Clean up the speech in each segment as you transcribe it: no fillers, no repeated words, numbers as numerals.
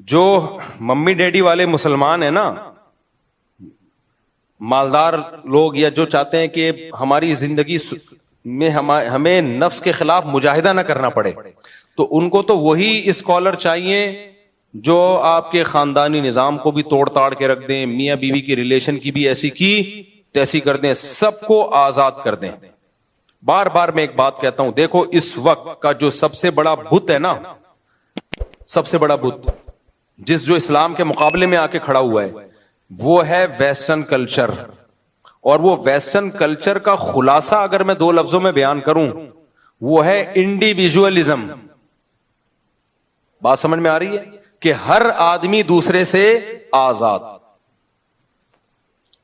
جو mummy daddy والے مسلمان ہیں نا، مالدار لوگ، یا جو چاہتے ہیں کہ ہماری زندگی میں ہمیں نفس کے خلاف مجاہدہ نہ کرنا پڑے، تو ان کو تو وہی اسکالر چاہیے جو آپ کے خاندانی نظام کو بھی توڑ تاڑ کے رکھ دیں، میاں بیوی کی ریلیشن کی بھی ایسی کی تیسی کر دیں، سب کو آزاد کر دیں۔ بار بار میں ایک بات کہتا ہوں، دیکھو اس وقت کا جو سب سے بڑا بت ہے نا، سب سے بڑا بت جو اسلام کے مقابلے میں آ کے کھڑا ہوا ہے، وہ ہے ویسٹرن کلچر۔ اور وہ ویسٹرن کلچر کا خلاصہ اگر میں 2 لفظوں میں بیان کروں، وہ ہے انڈیویجولزم۔ بات سمجھ میں آ رہی ہے کہ ہر آدمی دوسرے سے آزاد،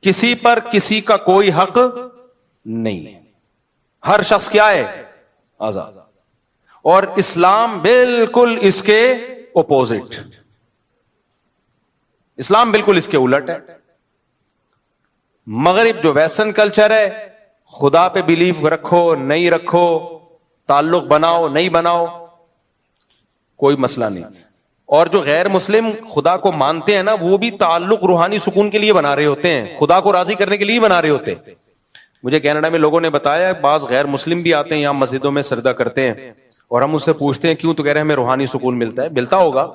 کسی پر کسی کا کوئی حق نہیں ہے، ہر شخص کیا ہے؟ آزاد۔ اور اسلام بالکل اس کے اپوزٹ، اسلام بالکل اس کے الٹ ہے۔ مغرب جو ویسٹرن کلچر ہے، خدا پہ بلیف رکھو نہیں رکھو، تعلق بناؤ نہیں بناؤ، کوئی مسئلہ نہیں۔ اور جو غیر مسلم خدا کو مانتے ہیں نا، وہ بھی تعلق روحانی سکون کے لیے بنا رہے ہوتے ہیں، خدا کو راضی کرنے کے لیے بنا رہے ہوتے ہیں۔ مجھے کینیڈا میں لوگوں نے بتایا، بعض غیر مسلم بھی آتے ہیں یہاں مسجدوں میں سجدہ کرتے ہیں، اور ہم اس سے پوچھتے ہیں کیوں، تو کہہ رہے ہیں ہمیں روحانی سکون ملتا ہے۔ ملتا ہوگا۔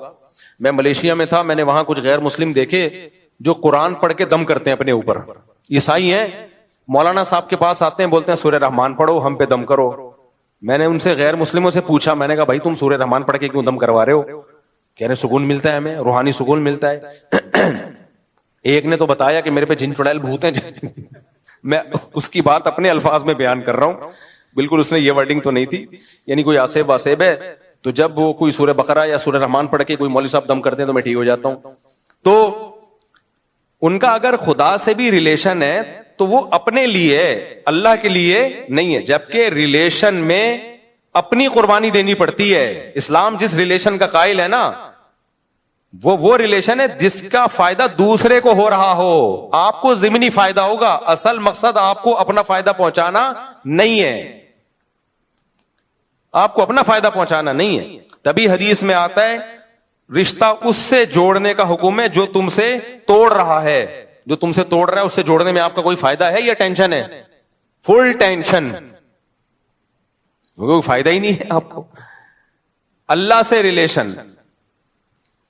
میں ملیشیا میں تھا، میں نے وہاں کچھ غیر مسلم دیکھے جو قرآن پڑھ کے دم کرتے ہیں اپنے اوپر، عیسائی ہیں، مولانا صاحب کے پاس آتے ہیں، بولتے ہیں سورہ رحمان پڑھو، ہم پہ دم کرو۔ میں نے ان سے غیر مسلموں سے پوچھا، میں نے کہا بھائی تم سورہ رحمان پڑھ کے کیوں دم کروا رہے ہو؟ کہہ رہے سکون ملتا ہے ہمیں، روحانی سکون ملتا ہے۔ ایک نے تو بتایا کہ میرے پہ جن چڑیل بھوت ہیں، میں اس کی بات اپنے الفاظ میں بیان کر رہا ہوں، بالکل اس نے یہ ورڈنگ تو نہیں تھی، یعنی کوئی آسیب واسیب ہے تو جب وہ کوئی سورہ بقرہ یا سورہ رحمان پڑھ کے کوئی مولوی صاحب دم کرتے ہیں تو میں ٹھیک ہو جاتا ہوں۔ تو ان کا اگر خدا سے بھی ریلیشن ہے تو وہ اپنے لیے، اللہ کے لیے نہیں ہے، جبکہ ریلیشن میں اپنی قربانی دینی پڑتی ہے۔ اسلام جس ریلیشن کا قائل ہے نا، وہ ریلیشن ہے جس کا فائدہ دوسرے کو ہو رہا ہو۔ آپ کو ضمنی فائدہ ہوگا، اصل مقصد آپ کو اپنا فائدہ پہنچانا نہیں ہے، آپ کو اپنا فائدہ پہنچانا نہیں ہے۔ تبھی حدیث میں آتا ہے رشتہ اس سے جوڑنے کا حکم ہے جو تم سے توڑ رہا ہے۔ جو تم سے توڑ رہا ہے اس سے جوڑنے میں آپ کا کوئی فائدہ ہے یا ٹینشن ہے؟ فل ٹینشن، کوئی فائدہ ہی نہیں ہے آپ کو۔ اللہ سے ریلیشن،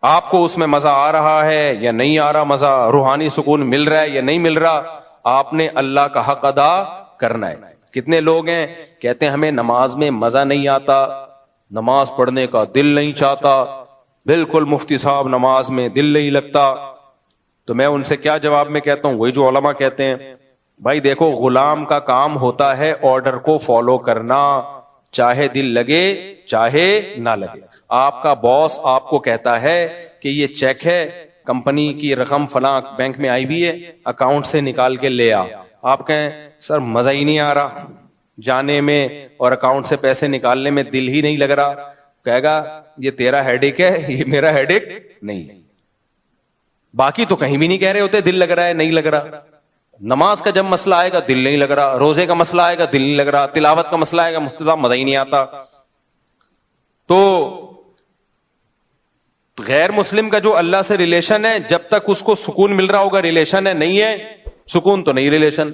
آپ کو اس میں مزہ آ رہا ہے یا نہیں آ رہا مزہ، روحانی سکون مل رہا ہے یا نہیں مل رہا، آپ نے اللہ کا حق ادا کرنا ہے۔ کتنے لوگ ہیں کہتے ہیں ہمیں نماز میں مزہ نہیں آتا، نماز پڑھنے کا دل نہیں چاہتا، بالکل مفتی صاحب نماز میں دل نہیں لگتا۔ تو میں ان سے کیا جواب میں کہتا ہوں، وہی جو علماء کہتے ہیں، بھائی دیکھو غلام کا کام ہوتا ہے آرڈر کو فالو کرنا، چاہے دل لگے چاہے نہ لگے۔ آپ کا باس آپ کو کہتا ہے کہ یہ چیک ہے، کمپنی کی رقم فلاں بینک میں آئی بھی ہے، اکاؤنٹ سے نکال کے لے آ۔ آپ کہیں سر مزہ ہی نہیں آ رہا جانے میں اور اکاؤنٹ سے پیسے نکالنے میں، دل ہی نہیں لگ رہا، کہے گا یہ تیرا ہیڈیک ہے، یہ میرا ہیڈیک نہیں ہے۔ باقی تو کہیں بھی نہیں کہہ رہے ہوتے دل لگ رہا ہے نہیں لگ رہا۔ نماز کا جب مسئلہ آئے گا دل نہیں لگ رہا، روزے کا مسئلہ آئے گا دل نہیں لگ رہا، تلاوت کا مسئلہ آئے گا مفتی صاحب مزہ ہی نہیں آتا۔ تو غیر مسلم کا جو اللہ سے ریلیشن ہے، جب تک اس کو سکون مل رہا ہوگا ریلیشن ہے، نہیں ہے سکون تو نہیں ریلیشن۔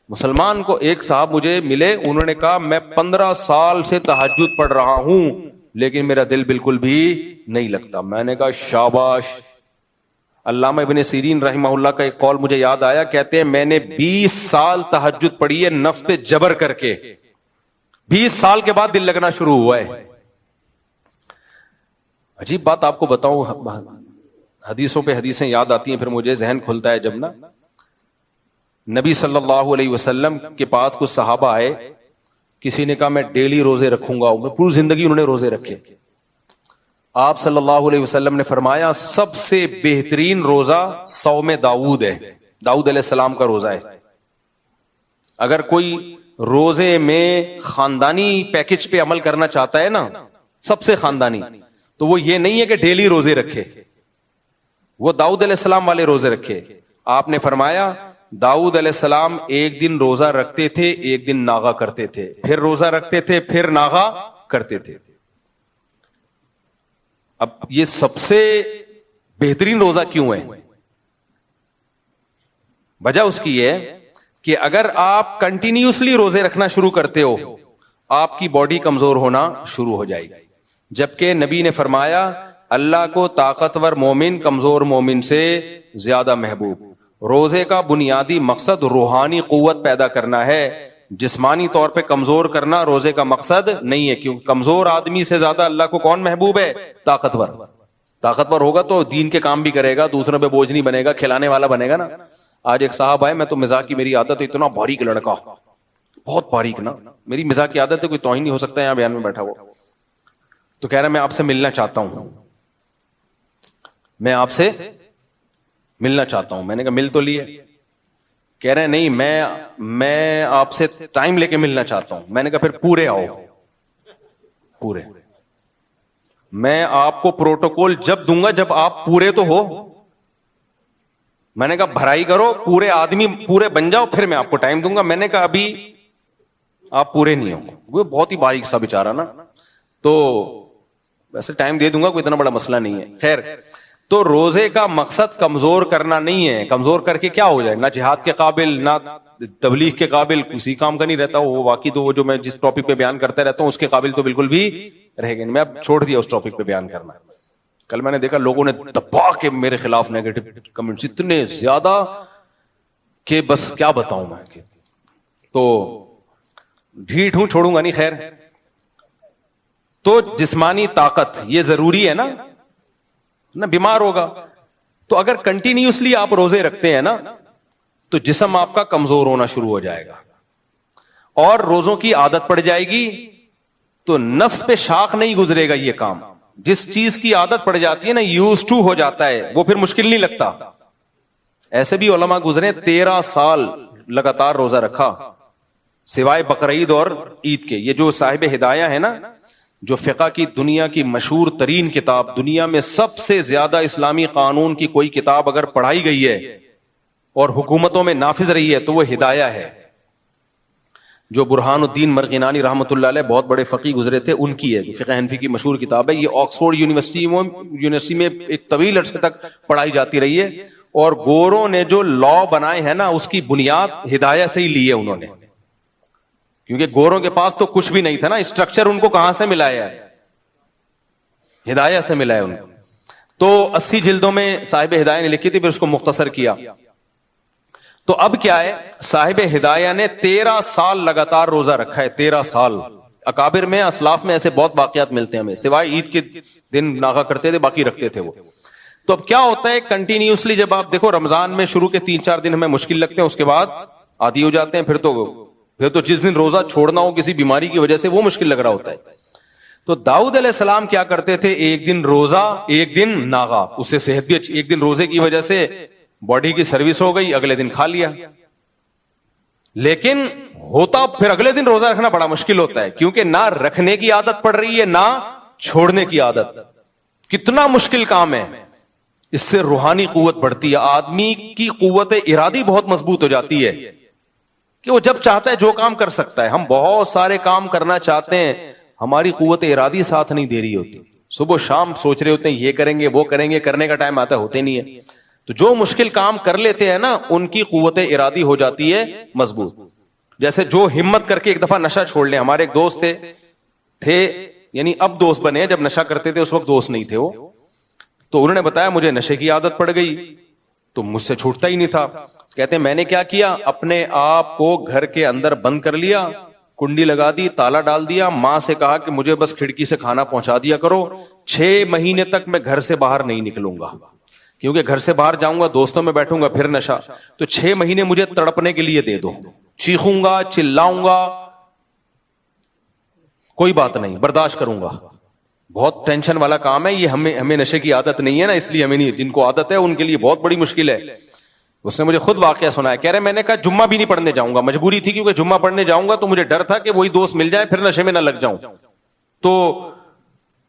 مسلمان کو ایک صاحب مجھے ملے، انہوں نے کہا میں 15 سال سے تہجد پڑھ رہا ہوں لیکن میرا دل بالکل بھی نہیں لگتا۔ میں نے کہا شاباش۔ علامہ ابن سیرین رحمہ اللہ کا ایک قول مجھے یاد آیا، کہتے ہیں میں نے 20 سال تہجد پڑھی ہے نفس پہ جبر کر کے، 20 سال کے بعد دل لگنا شروع ہوا ہے۔ عجیب بات آپ کو بتاؤں، حدیثوں پہ حدیثیں یاد آتی ہیں، پھر مجھے ذہن کھلتا ہے جب نا نبی صلی اللہ علیہ وسلم کے پاس کچھ صحابہ آئے، کسی نے کہا میں ڈیلی روزے رکھوں گا، پوری زندگی انہوں نے روزے رکھے۔ آپ صلی اللہ علیہ وسلم نے فرمایا سب سے بہترین روزہ صوم داؤد ہے، داؤد علیہ السلام کا روزہ ہے۔ اگر کوئی روزے میں خاندانی پیکج پہ عمل کرنا چاہتا ہے نا، سب سے خاندانی، تو وہ یہ نہیں ہے کہ ڈیلی روزے رکھے، وہ داؤد علیہ السلام والے روزے رکھے۔ آپ نے فرمایا داؤد علیہ السلام ایک دن روزہ رکھتے تھے، ایک دن ناغا کرتے تھے، پھر روزہ رکھتے تھے، پھر ناغا کرتے تھے۔ اب یہ سب سے بہترین روزہ کیوں ہے؟ وجہ اس کی ہے کہ اگر آپ کنٹینیوسلی روزے رکھنا شروع کرتے ہو آپ کی باڈی کمزور ہونا شروع ہو جائے گی، جبکہ نبی نے فرمایا اللہ کو طاقتور مومن کمزور مومن سے زیادہ محبوب۔ روزے کا بنیادی مقصد روحانی قوت پیدا کرنا ہے، جسمانی طور پہ کمزور کرنا روزے کا مقصد نہیں ہے، کیونکہ کمزور آدمی سے زیادہ اللہ کو کون محبوب ہے؟ طاقتور ہوگا تو دین کے کام بھی کرے گا، دوسروں پہ بوجھ نہیں بنے گا، کھلانے والا بنے گا نا۔ آج ایک صاحب آئے، میں تو مزاح کی میری عادت ہے، اتنا باریک لڑکا، بہت باریک نا، میری مزاح کی عادت ہے، کوئی توہین نہیں ہو سکتا یہاں بیان میں بیٹھا ہوا، تو کہہ رہا میں آپ سے ملنا چاہتا ہوں، میں آپ سے ملنا چاہتا ہوں۔ میں نے کہا مل تو لیے؟ کہہ رہے ہیں نہیں میں آپ سے ٹائم لے کے ملنا چاہتا ہوں۔ میں نے کہا پھر پورے آؤ، پورے، میں آپ کو پروٹوکول جب دوں گا جب آپ پورے تو ہو۔ میں نے کہا بھرائی کرو، پورے آدمی پورے بن جاؤ، پھر میں آپ کو ٹائم دوں گا۔ میں نے کہا ابھی آپ پورے نہیں ہو، وہ بہت ہی باریک سا بیچارہ نا، تو ویسے ٹائم دے دوں گا، کوئی اتنا بڑا مسئلہ نہیں ہے۔ خیر، تو روزے کا مقصد کمزور کرنا نہیں ہے، کمزور کر کے کیا ہو جائے، نہ جہاد کے قابل نہ تبلیغ کے قابل، کسی کام کا نہیں رہتا وہ، باقی تو وہ جو میں جس ٹاپک پہ بیان کرتا رہتا ہوں اس کے قابل تو بالکل بھی رہے گا نہیں۔ میں اب چھوڑ دیا اس ٹاپک پہ بیان کرنا۔ کل میں نے دیکھا لوگوں نے دبا کے میرے خلاف نیگیٹو کمنٹس اتنے زیادہ کہ بس کیا بتاؤں میں، تو ڈھیٹ ہوں، چھوڑوں گا نہیں۔ خیر، تو جسمانی طاقت یہ ضروری ہے نا، بیمار ہوگا تو اگر کنٹینیوسلی آپ روزے رکھتے ہیں نا تو جسم آپ کا کمزور ہونا شروع ہو جائے گا اور روزوں کی عادت پڑ جائے گی، تو نفس پہ شاخ نہیں گزرے گا یہ کام۔ جس چیز کی عادت پڑ جاتی ہے نا، یوز ٹو ہو جاتا ہے، وہ پھر مشکل نہیں لگتا۔ ایسے بھی علماء گزرے 13 سال لگاتار روزہ رکھا سوائے بقرعید اور عید کے۔ یہ جو صاحب ہدایہ ہے نا، جو فقہ کی دنیا کی مشہور ترین کتاب، دنیا میں سب سے زیادہ اسلامی قانون کی کوئی کتاب اگر پڑھائی گئی ہے اور حکومتوں میں نافذ رہی ہے تو وہ ہدایہ ہے، جو برہان الدین مرغینانی رحمۃ اللہ علیہ بہت بڑے فقی گزرے تھے، ان کی ہے، فقہ حنفی کی مشہور کتاب ہے۔ یہ آکسفورڈ یونیورسٹی میں ایک طویل عرصے تک پڑھائی جاتی رہی ہے، اور گوروں نے جو لا بنائے ہیں نا اس کی بنیاد ہدایہ سے ہی لی ہے انہوں نے، کیونکہ گوروں کے پاس تو کچھ بھی نہیں تھا نا، اسٹرکچر ان کو کہاں سے ملا ہے؟ ہدایہ سے ملا ہے ان کو۔ تو 80 جلدوں میں صاحب ہدایہ نے لکھی تھی، پھر اس کو مختصر کیا۔ تو اب کیا ہے، صاحب ہدایہ نے 13 سال لگاتار روزہ رکھا ہے، 13 سال۔ اکابر میں اسلاف میں ایسے بہت واقعات ملتے ہیں ہمیں، سوائے عید کے دن ناغا کرتے تھے، باقی رکھتے تھے وہ۔ تو اب کیا ہوتا ہے کنٹینیوسلی، جب آپ دیکھو رمضان میں شروع کے 3-4 دن ہمیں مشکل لگتے ہیں، اس کے بعد عادی ہو جاتے ہیں، پھر تو جس دن روزہ چھوڑنا ہو کسی بیماری کی وجہ سے وہ مشکل لگ رہا ہوتا ہے۔ تو داؤد علیہ السلام کیا کرتے تھے، ایک دن روزہ ایک دن ناغا، اس سے صحت بھی اچھی، ایک دن روزے کی وجہ سے باڈی کی سروس ہو گئی، اگلے دن کھا لیا۔ لیکن ہوتا پھر اگلے دن روزہ رکھنا بڑا مشکل ہوتا ہے، کیونکہ نہ رکھنے کی عادت پڑ رہی ہے نہ چھوڑنے کی عادت۔ کتنا مشکل کام ہے، اس سے روحانی قوت بڑھتی ہے، آدمی کی قوت ارادی بہت مضبوط ہو جاتی ہے کہ وہ جب چاہتا ہے جو کام کر سکتا ہے۔ ہم بہت سارے کام کرنا چاہتے ہیں، ہماری قوت ارادی ساتھ نہیں دے رہی ہوتی، صبح شام سوچ رہے ہوتے ہیں یہ کریں گے وہ کریں گے، کرنے کا ٹائم آتا ہوتے نہیں ہے۔ تو جو مشکل کام کر لیتے ہیں نا ان کی قوت ارادی ہو جاتی ہے مضبوط۔ جیسے جو ہمت کر کے ایک دفعہ نشہ چھوڑ لیں، ہمارے ایک دوست تھے یعنی اب دوست بنے، جب نشہ کرتے تھے اس وقت دوست نہیں تھے وہ، تو انہوں نے بتایا مجھے نشے کی عادت پڑ گئی تو مجھ سے چھوٹتا ہی نہیں تھا۔ کہتے ہیں میں نے کیا کیا، اپنے آپ کو گھر کے اندر بند کر لیا، کنڈی لگا دی، تالا ڈال دیا، ماں سے کہا کہ مجھے بس کھڑکی سے کھانا پہنچا دیا کرو، 6 مہینے تک میں گھر سے باہر نہیں نکلوں گا، کیونکہ گھر سے باہر جاؤں گا دوستوں میں بیٹھوں گا پھر نشہ، تو 6 مہینے مجھے تڑپنے کے لیے دے دو، چیخوں گا چلاؤں گا کوئی بات نہیں، برداشت کروں گا۔ بہت ٹینشن والا کام ہے یہ، ہمیں نشے کی عادت نہیں ہے نا، اس لیے ہمیں نہیں، جن کو عادت ہے ان کے لیے بہت بڑی مشکل ہے۔ اس نے مجھے خود واقعہ سنایا، کہہ رہے میں نے کہا جمعہ بھی نہیں پڑھنے جاؤں گا، مجبوری تھی کیونکہ جمعہ پڑھنے جاؤں گا تو مجھے ڈر تھا کہ وہی دوست مل جائے پھر نشے میں نہ لگ جاؤں، تو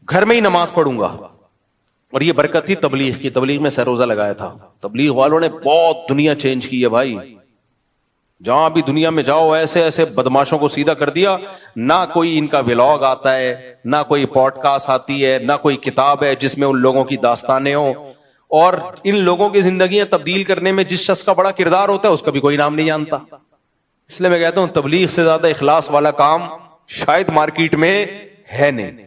گھر میں ہی نماز پڑھوں گا۔ اور یہ برکت تھی تبلیغ کی، تبلیغ میں سر روزہ لگایا تھا، تبلیغ والوں نے بہت دنیا چینج کی ہے بھائی، جہاں بھی دنیا میں جاؤ ایسے ایسے بدماشوں کو سیدھا کر دیا، نہ کوئی ان کا ولاگ آتا ہے، نہ کوئی پوڈ کاسٹ آتی ہے، نہ کوئی کتاب ہے جس میں ان لوگوں کی داستانیں ہوں، اور ان لوگوں کی زندگیاں تبدیل کرنے میں جس شخص کا بڑا کردار ہوتا ہے اس کا بھی کوئی نام نہیں جانتا. اس لیے میں کہتا ہوں تبلیغ سے زیادہ اخلاص والا کام شاید مارکیٹ میں ہے نہیں.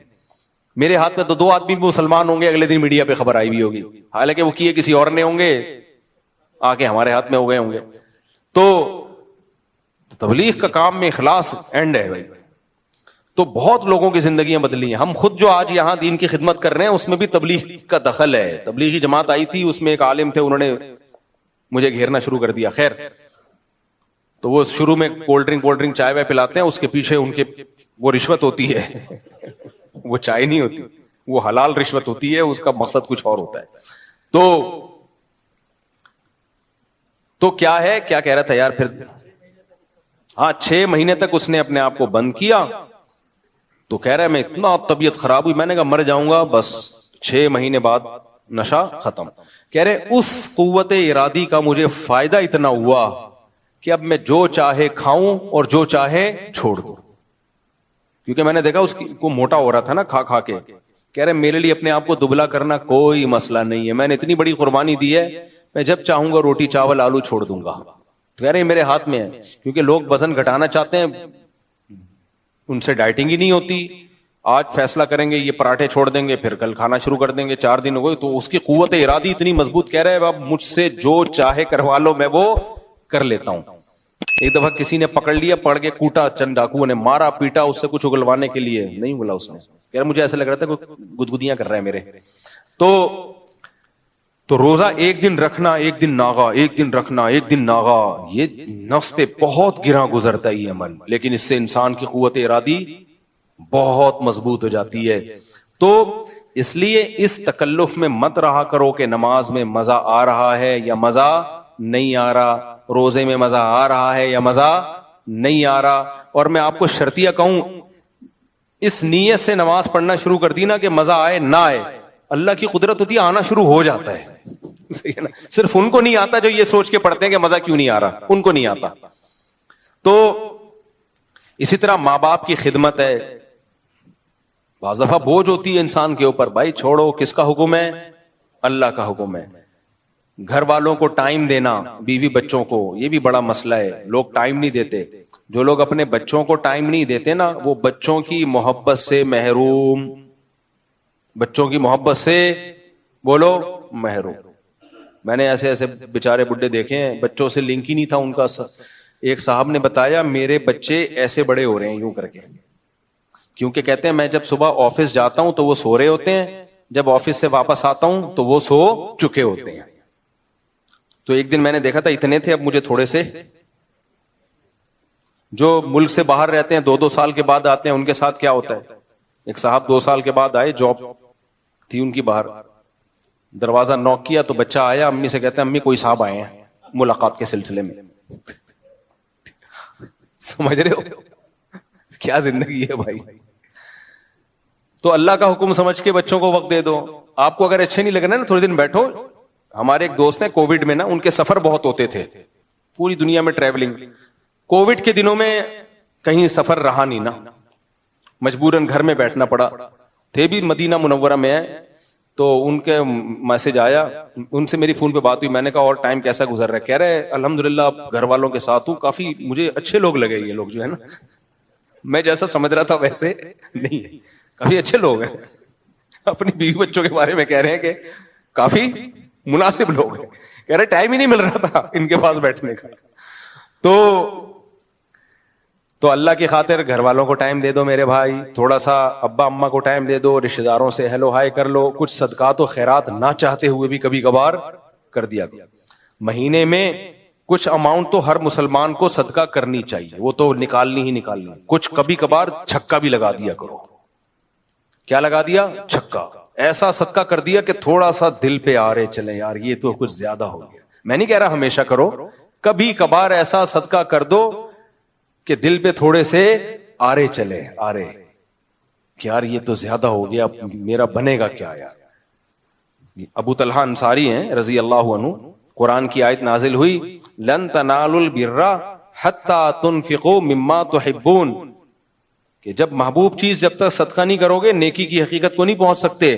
میرے ہاتھ میں تو 2 آدمی مسلمان ہوں گے, اگلے دن میڈیا پہ خبر آئی بھی ہوگی, حالانکہ وہ کیے کسی اور نے ہوں گے, آ کے ہمارے ہاتھ میں ہو گئے ہوں گے. تو تبلیغ کا کام میں اخلاص اینڈ ہے بھائی. تو بہت لوگوں کی زندگیاں بدلی ہیں. ہم خود جو آج یہاں دین کی خدمت کر رہے ہیں اس میں بھی تبلیغ کا دخل ہے. تبلیغی جماعت آئی تھی, اس میں ایک عالم تھے, انہوں نے مجھے گھیرنا شروع کر دیا. خیر, تو وہ شروع میں کولڈ ڈرنک چائے وائے پلاتے ہیں, اس کے پیچھے ان کے وہ رشوت ہوتی ہے. وہ چائے نہیں ہوتی, وہ حلال رشوت ہوتی ہے, اس کا مقصد کچھ اور ہوتا ہے. تو کیا ہے, کیا کہہ رہا تھا یار پھر, ہاں 6 مہینے تک اس نے اپنے آپ کو بند کیا. تو کہہ رہا ہے میں اتنا طبیعت خراب ہوئی, میں نے کہا مر جاؤں گا بس. 6 مہینے بعد نشہ ختم. کہہ رہے اس قوت ارادی کا مجھے فائدہ اتنا ہوا کہ اب میں جو چاہے کھاؤں اور جو چاہے چھوڑ دوں, کیونکہ میں نے دیکھا اس کو موٹا ہو رہا تھا نا کھا کھا کے. کہہ رہے میرے لیے اپنے آپ کو دبلا کرنا کوئی مسئلہ نہیں ہے, میں نے اتنی بڑی قربانی دی ہے, میں جب چاہوں گا روٹی چاول آلو چھوڑ دوں گا. تو کہہ رہے میرے ہاتھ میں ہے, کیونکہ لوگ وزن گھٹانا چاہتے ہیں, ان سے ڈائٹنگ ہی نہیں ہوتی. آج فیصلہ کریں گے یہ پراٹھے چھوڑ دیں گے, پھر کل کھانا شروع کر دیں گے, 4 دن ہو گئے. تو اس کی قوت ارادی اتنی مضبوط, کہہ رہے اب مجھ سے جو چاہے کروا لو, میں وہ کر لیتا ہوں. ایک دفعہ کسی نے پکڑ لیا, پڑ کے کوٹا, چند ڈاکوؤں نے مارا پیٹا اس سے کچھ اگلوانے کے لیے, نہیں بولا اس نے. کہہ رہا مجھے ایسا لگ رہا تھا کہ گدگدیاں کر رہا ہے میرے. تو روزہ ایک دن رکھنا, ایک دن ناغا, ایک دن رکھنا, ایک دن ناغا, یہ نفس پہ بہت گراں گزرتا ہے یہ عمل, لیکن اس سے انسان کی قوت ارادی بہت مضبوط ہو جاتی ہے. تو اس لیے اس تکلف میں مت رہا کرو کہ نماز میں مزہ آ رہا ہے یا مزہ نہیں آ رہا, روزے میں مزہ آ رہا ہے یا مزہ نہیں آ رہا. اور میں آپ کو شرطیہ کہوں, اس نیت سے نماز پڑھنا شروع کر دی نا کہ مزہ آئے نہ آئے, اللہ کی قدرت ہوتی ہے, آنا شروع ہو جاتا ہے. صرف ان کو نہیں آتا جو یہ سوچ کے پڑھتے ہیں کہ مزہ کیوں نہیں آ رہا, ان کو نہیں آتا. تو اسی طرح ماں باپ کی خدمت ہے, بعض دفعہ بوجھ ہوتی ہے انسان کے اوپر, بھائی چھوڑو, کس کا حکم ہے, اللہ کا حکم ہے. گھر والوں کو ٹائم دینا, بیوی بچوں کو, یہ بھی بڑا مسئلہ ہے. لوگ ٹائم نہیں دیتے. جو لوگ اپنے بچوں کو ٹائم نہیں دیتے نا, وہ بچوں کی محبت سے محروم, بچوں کی محبت سے بولو محروم. میں نے ایسے بیچارے بڈھے دیکھے ہیں, بچوں سے لنک ہی نہیں تھا ان کا. ایک صاحب نے بتایا میرے بچے ایسے بڑے ہو رہے ہیں یوں کر کے, کیونکہ کہتے ہیں میں جب صبح آفس جاتا ہوں تو وہ سو رہے ہوتے ہیں, جب آفس سے واپس آتا ہوں تو وہ سو چکے ہوتے ہیں. تو ایک دن میں نے دیکھا تھا اتنے تھے, اب مجھے تھوڑے سے, جو ملک سے باہر رہتے ہیں 2-2 سال کے بعد آتے ہیں, ان کے ساتھ کیا ہوتا ہے. ایک صاحب 2 سال کے بعد آئے, جاب تھی ان کی باہر, دروازہ نوک کیا تو بچہ آیا, امی سے کہتے ہیں امی کوئی صاحب آئے ہیں ملاقات کے سلسلے میں. سمجھ رہے ہو کیا زندگی ہے بھائی. تو اللہ کا حکم سمجھ کے بچوں کو وقت دے دو. آپ کو اگر اچھے نہیں لگ رہے نا, تھوڑے دن بیٹھو. ہمارے ایک دوست ہیں, کووڈ میں نا ان کے سفر بہت ہوتے تھے, پوری دنیا میں ٹریولنگ. کووڈ کے دنوں میں کہیں سفر رہا نہیں نا, مجبوراً گھر میں بیٹھنا پڑا. تھے بھی مدینہ منورہ میں ہیں, تو ان کے میسج آیا, ان سے میری فون پہ بات ہوئی. میں نے کہا اور ٹائم کیسا گزر رہا ہے؟ کہہ رہے الحمدللہ اب گھر والوں کے ساتھ ہوں, کافی مجھے اچھے لوگ لگے یہ لوگ جو ہے نا, میں جیسا سمجھ رہا تھا ویسے نہیں, کافی اچھے لوگ ہیں. اپنی بیوی بچوں کے بارے میں کہہ رہے ہیں کہ کافی مناسب لوگ ہیں. کہہ رہے ٹائم ہی نہیں مل رہا تھا ان کے پاس بیٹھنے کا. تو اللہ کی خاطر گھر والوں کو ٹائم دے دو میرے بھائی, تھوڑا سا ابا اما کو ٹائم دے دو, رشتہ داروں سے ہیلو ہائی کر لو, کچھ صدقات و خیرات نہ چاہتے ہوئے بھی کبھی کبھار کر دیا. مہینے میں کچھ اماؤنٹ تو ہر مسلمان کو صدقہ کرنی چاہیے, وہ تو نکالنی ہی نکالنی. کچھ کبھی کبھار چھکا بھی لگا دیا کرو. کیا لگا دیا؟ چھکا. ایسا صدقہ کر دیا کہ تھوڑا سا دل پہ آ رہے چلے یار یہ تو کچھ زیادہ ہو گیا. میں نہیں کہہ رہا ہمیشہ کرو, کبھی کبھار ایسا صدقہ کر دو کہ دل پہ تھوڑے سے آ رہے چلے, آ رہے کہ یار یہ تو زیادہ ہو گیا, میرا بنے گا کیا یار. ابو طلحہ انصاری ہیں رضی اللہ عنہ, قرآن کی آیت نازل ہوئی لن تنالوا البر حتی تنفقوا مما تحبون, کہ جب محبوب چیز جب تک صدقہ نہیں کرو گے نیکی کی حقیقت کو نہیں پہنچ سکتے.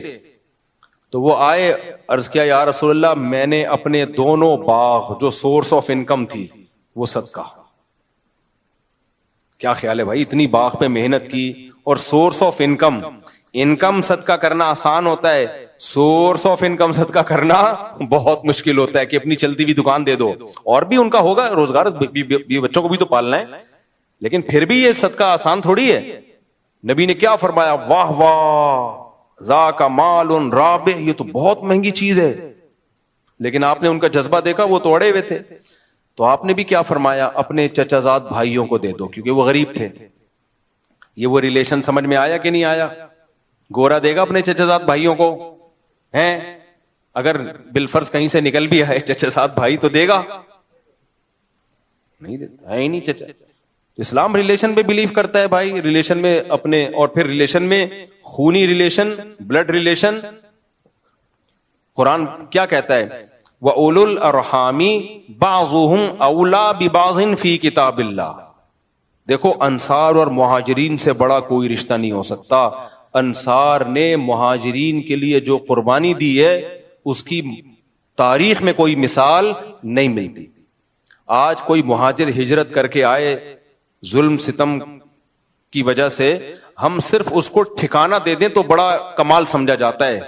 تو وہ آئے, عرض کیا یا رسول اللہ میں نے اپنے دونوں باغ جو سورس آف انکم تھی وہ صدقہ. کیا خیال ہے بھائی, اتنی باغ پہ محنت کی اور سورس آف انکم صدقہ کرنا آسان ہوتا ہے, سورس آف انکم صدقہ کرنا بہت مشکل ہوتا ہے کہ اپنی چلتی ہوئی دکان دے دو, اور بھی ان کا ہوگا روزگار, بچوں کو بھی تو پالنا ہے, لیکن پھر بھی یہ صدقہ آسان تھوڑی ہے. نبی نے کیا فرمایا, واہ واہ ذاک مال رابح, یہ تو بہت مہنگی چیز ہے. لیکن آپ نے ان کا جذبہ دیکھا, وہ تو اڑے ہوئے تھے. تو آپ نے بھی کیا فرمایا, اپنے چچا زاد بھائیوں کو دے دو, کیونکہ وہ غریب تھے. یہ وہ ریلیشن سمجھ میں آیا کہ نہیں آیا؟ گورا دے گا اپنے چچا زاد بھائیوں کو ہیں, اگر بالفرض کہیں سے نکل بھی آئے چچا زاد بھائی تو دے گا نہیں, دیتا ہے ہی نہیں چچا. اسلام ریلیشن پہ بلیو کرتا ہے بھائی, ریلیشن میں اپنے, اور پھر ریلیشن میں خونی ریلیشن, بلڈ ریلیشن. قرآن کیا کہتا ہے, وَأُولُو الْأَرْحَامِ بَعْضُهُمْ أَوْلَى بِبَعْضٍ فِي كِتَابِ اللَّهِ. دیکھو انصار اور مہاجرین سے بڑا کوئی رشتہ نہیں ہو سکتا. انصار نے مہاجرین کے لیے جو قربانی دی ہے اس کی تاریخ میں کوئی مثال نہیں ملتی. آج کوئی مہاجر ہجرت کر کے آئے ظلم ستم کی وجہ سے, ہم صرف اس کو ٹھکانہ دے دیں تو بڑا کمال سمجھا جاتا ہے.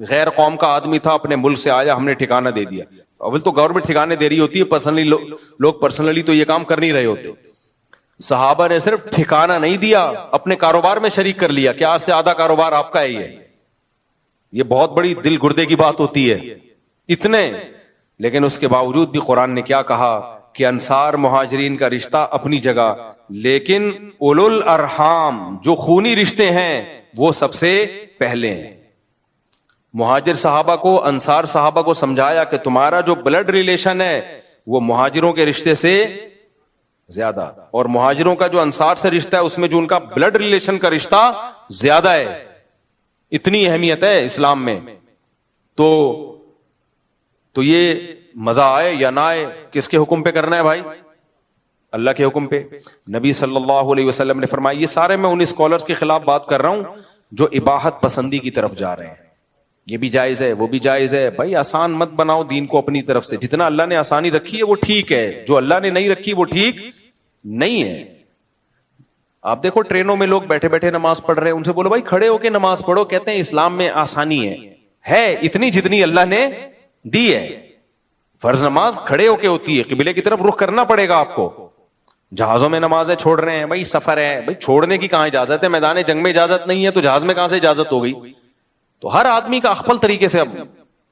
غیر قوم کا آدمی تھا, اپنے ملک سے آیا, ہم نے ٹھکانہ دے دیا. اول تو گورنمنٹ ٹھکانے دے رہی ہوتی ہے, پرسنلی لوگ پرسنلی تو یہ کام کر نہیں رہے ہوتے. صحابہ نے صرف ٹھکانہ نہیں دیا, اپنے کاروبار میں شریک کر لیا کہ آج سے آدھا کاروبار آپ کا ہے. یہ بہت بڑی دل گردے کی بات ہوتی ہے اتنے. لیکن اس کے باوجود بھی قرآن نے کیا کہا کہ انصار مہاجرین کا رشتہ اپنی جگہ, لیکن اولو الارحام جو خونی رشتے ہیں وہ سب سے پہلے ہیں. مہاجر صحابہ کو, انصار صحابہ کو سمجھایا کہ تمہارا جو بلڈ ریلیشن ہے وہ مہاجروں کے رشتے سے زیادہ, اور مہاجروں کا جو انصار سے رشتہ ہے اس میں جو ان کا بلڈ ریلیشن کا رشتہ زیادہ ہے. اتنی اہمیت ہے اسلام میں. تو یہ مزہ آئے یا نہ آئے, کس کے حکم پہ کرنا ہے بھائی؟ اللہ کے حکم پہ. نبی صلی اللہ علیہ وسلم نے فرمایا, یہ سارے میں ان اسکالرز کے خلاف بات کر رہا ہوں جو اباحت پسندی کی طرف جا رہے ہیں. یہ بھی جائز ہے, وہ بھی جائز ہے. بھائی آسان مت بناؤ دین کو اپنی طرف سے. جتنا اللہ نے آسانی رکھی ہے وہ ٹھیک ہے, جو اللہ نے نہیں رکھی وہ ٹھیک نہیں ہے. آپ دیکھو ٹرینوں میں لوگ بیٹھے بیٹھے نماز پڑھ رہے ہیں, ان سے بولو بھائی کھڑے ہو کے نماز پڑھو. کہتے ہیں اسلام میں آسانی ہے اتنی جتنی اللہ نے دی ہے. فرض نماز کھڑے ہو کے ہوتی ہے, قبلے کی طرف رخ کرنا پڑے گا آپ کو. جہازوں میں نمازیں چھوڑ رہے ہیں, بھائی سفر ہے, بھائی چھوڑنے کی کہاں اجازت ہے؟ میدان جنگ میں اجازت نہیں ہے تو جہاز میں کہاں سے اجازت ہو گئی؟ تو ہر آدمی کا اخپل طریقے سے, اب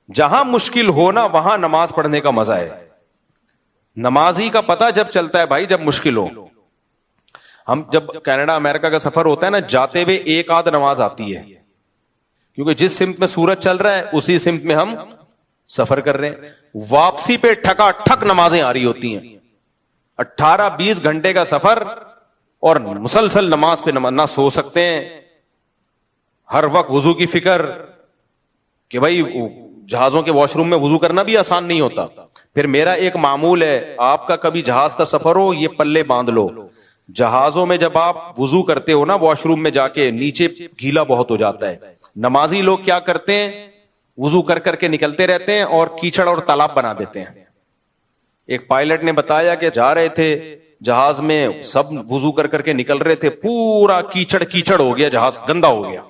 جہاں مشکل ہونا وہاں نماز پڑھنے کا مزہ ہے. نمازی کا پتہ جب چلتا ہے بھائی جب مشکل ہو. ہم جب کینیڈا امریکہ کا سفر ہوتا ہے نا, جاتے ہوئے ایک آدھ نماز آتی ہے, کیونکہ جس سمت میں سورج چل رہا ہے اسی سمت میں ہم سفر کر رہے ہیں. واپسی پہ ٹھکا ٹھک نمازیں آ رہی ہوتی ہیں. 18-20 گھنٹے کا سفر اور مسلسل نماز پہ نہ سو سکتے ہیں, ہر وقت وضو کی فکر کہ بھائی جہازوں کے واش روم میں وضو کرنا بھی آسان نہیں ہوتا. پھر میرا ایک معمول ہے, آپ کا کبھی جہاز کا سفر ہو یہ پلے باندھ لو, جہازوں میں جب آپ وضو کرتے ہو نا واش روم میں جا کے, نیچے گیلا بہت ہو جاتا ہے. نمازی لوگ کیا کرتے ہیں, وضو کر کر کے نکلتے رہتے ہیں اور کیچڑ اور تالاب بنا دیتے ہیں. ایک پائلٹ نے بتایا کہ جا رہے تھے جہاز میں, سب وضو کر کر کے نکل رہے تھے, پورا کیچڑ ہو گیا, جہاز گندا ہو گیا.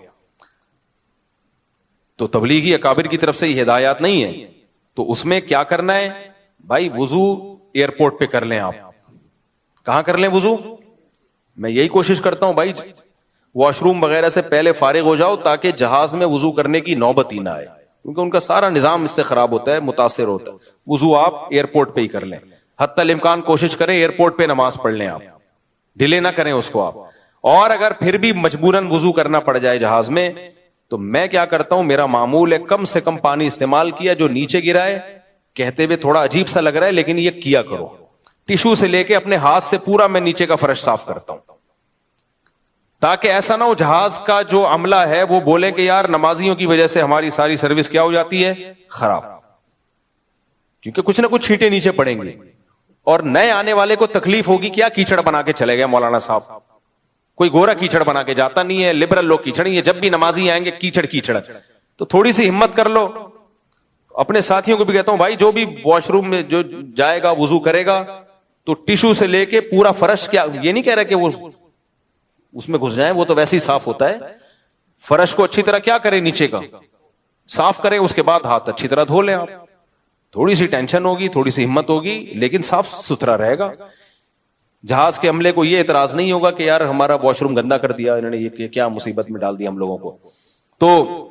تو تبلیغی اکابر کی طرف سے یہ ہدایات نہیں ہے. تو اس میں کیا کرنا ہے بھائی, وضو ایئرپورٹ پہ کر لیں. آپ کہاں کر لیں وضو؟ میں یہی کوشش کرتا ہوں بھائی واش روم وغیرہ سے پہلے فارغ ہو جاؤ تاکہ جہاز میں وضو کرنے کی نوبت ہی نہ آئے, کیونکہ ان کا سارا نظام اس سے خراب ہوتا ہے, متاثر ہوتا ہے. وضو آپ ایئرپورٹ پہ ہی کر لیں. حتی الامکان کوشش کریں ایئرپورٹ پہ نماز پڑھ لیں, آپ ڈیلے نہ کریں اس کو آپ. اور اگر پھر بھی مجبوراً وضو کرنا پڑ جائے جہاز میں, تو میں کیا کرتا ہوں, میرا معمول ہے کم سے کم پانی استعمال کیا, جو نیچے گرا ہے کہتے ہوئے تھوڑا عجیب سا لگ رہا ہے لیکن یہ کیا کرو. ٹیشو سے لے کے اپنے ہاتھ سے پورا میں نیچے کا فرش صاف کرتا ہوں, تاکہ ایسا نہ ہو جہاز کا جو عملہ ہے وہ بولے کہ یار نمازیوں کی وجہ سے ہماری ساری سروس کیا ہو جاتی ہے, خراب. کیونکہ کچھ نہ کچھ چھینٹے نیچے پڑیں گے اور نئے آنے والے کو تکلیف ہوگی. کیا کیچڑ بنا کے چلے گئے مولانا صاحب, کوئی گورا کیچڑ بنا کے جاتا نہیں ہے, لبرل لوگ کیچڑ, یہ جب بھی نمازی آئیں گے کیچڑ. تو تھوڑی سی ہمت کر لو. اپنے ساتھیوں کو بھی کہتا ہوں بھائی جو بھی واش روم میں جو جائے گا وضو کرے گا تو ٹیشو سے لے کے پورا فرش, کیا یہ نہیں کہہ رہا کہ وہ اس میں گھس جائیں, وہ تو ویسے ہی صاف ہوتا ہے. فرش کو اچھی طرح کیا کرے, نیچے کا صاف کریں, اس کے بعد ہاتھ اچھی طرح دھو لیں. آپ تھوڑی سی ٹینشن ہوگی, تھوڑی سی ہمت ہوگی, لیکن صاف ستھرا رہے گا. جہاز کے عملے کو یہ اعتراض نہیں ہوگا کہ یار ہمارا واش روم گندا کر دیا انہوں نے, یہ کیا مصیبت میں ڈال دیا ہم لوگوں کو. تو